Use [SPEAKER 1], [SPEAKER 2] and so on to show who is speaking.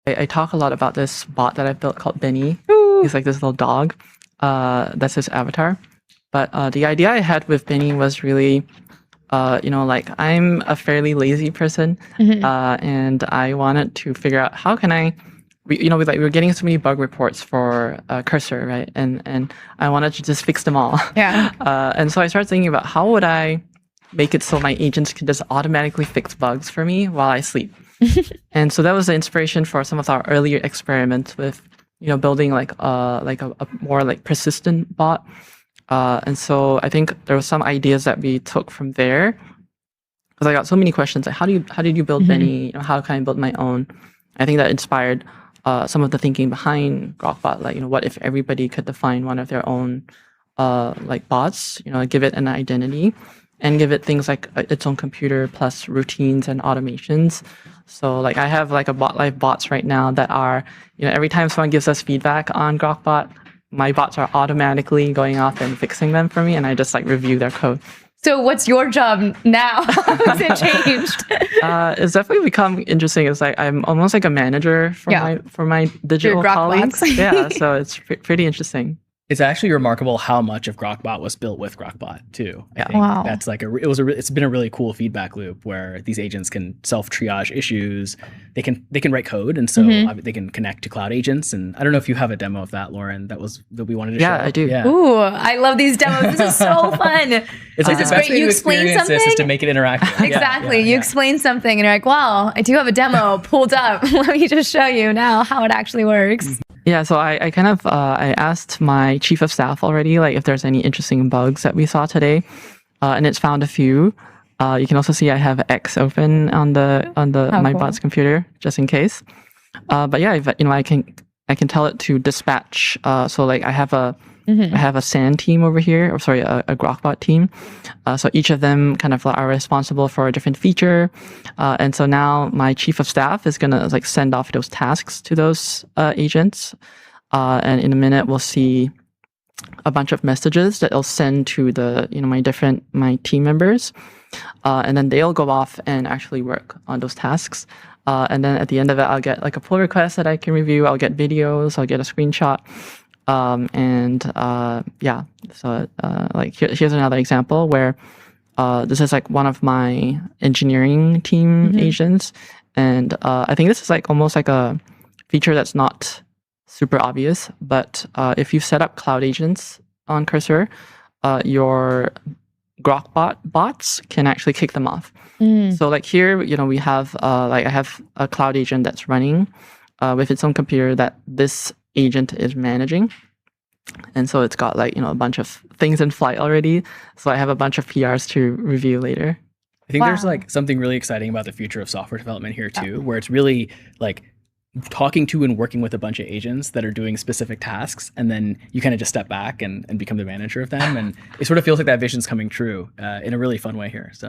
[SPEAKER 1] I talk a lot about this bot that I've built called Benny. He's like this little dog. That's his avatar. But the idea I had with Benny was really, like I'm a fairly lazy person, and I wanted to figure out how can we were getting so many bug reports for Cursor, right? And I wanted to just fix them all.
[SPEAKER 2] Yeah.
[SPEAKER 1] And so I started thinking about how would I make it so my agents can just automatically fix bugs for me while I sleep. And so that was the inspiration for some of our earlier experiments with, building like a more like persistent bot. And so I think there were some ideas that we took from there, because I got so many questions like, how did you build Benny? How can I build my own? I think that inspired some of the thinking behind GrokBot. Like, what if everybody could define one of their own like bots? Give it an identity and give it things like its own computer plus routines and automations. So like I have like a bot live bots right now that are, every time someone gives us feedback on GrokBot, my bots are automatically going off and fixing them for me, and I just like review their code.
[SPEAKER 2] So what's your job now? Has it changed?
[SPEAKER 1] It's definitely become interesting. It's like I'm almost like a manager for my digital colleagues. Yeah, so it's pretty interesting.
[SPEAKER 3] It's actually remarkable how much of GrokBot was built with GrokBot too. I think
[SPEAKER 2] wow.
[SPEAKER 3] That's like it's been a really cool feedback loop where these agents can self-triage issues. They can write code, and so they can connect to cloud agents. And I don't know if you have a demo of that, Lauren, that we wanted to show.
[SPEAKER 1] Yeah, I do.
[SPEAKER 3] Yeah.
[SPEAKER 2] Ooh, I love these demos. This is so fun.
[SPEAKER 3] It's like the best way to experience this is to make it interactive.
[SPEAKER 2] Exactly. You explain something and you're like, wow, I do have a demo pulled up. Let me just show you now how it actually works.
[SPEAKER 1] Yeah, so I kind of I asked my chief of staff already, like if there's any interesting bugs that we saw today, and it's found a few. You can also see I have X open on my bot's computer just in case. But yeah, I can tell it to dispatch. So like I have a SAN team over here, or sorry, a GrokBot team. So each of them kind of are responsible for a different feature. And so now my chief of staff is gonna like send off those tasks to those agents. And in a minute, we'll see a bunch of messages that it'll send to the my team members. And then they'll go off and actually work on those tasks. And then at the end of it, I'll get like a pull request that I can review. I'll get videos. I'll get a screenshot. So like here's another example where this is like one of my engineering team agents, and I think this is like almost like a feature that's not super obvious, but if you set up cloud agents on Cursor, your GrokBot bots can actually kick them off. So like here, we have I have a cloud agent that's running with its own computer that this agent is managing, and so it's got like a bunch of things in flight already, so I have a bunch of PRs to review later.
[SPEAKER 3] I think there's like something really exciting about the future of software development here too, where it's really like talking to and working with a bunch of agents that are doing specific tasks, and then you kind of just step back and become the manager of them, and it sort of feels like that vision's coming true in a really fun way here. So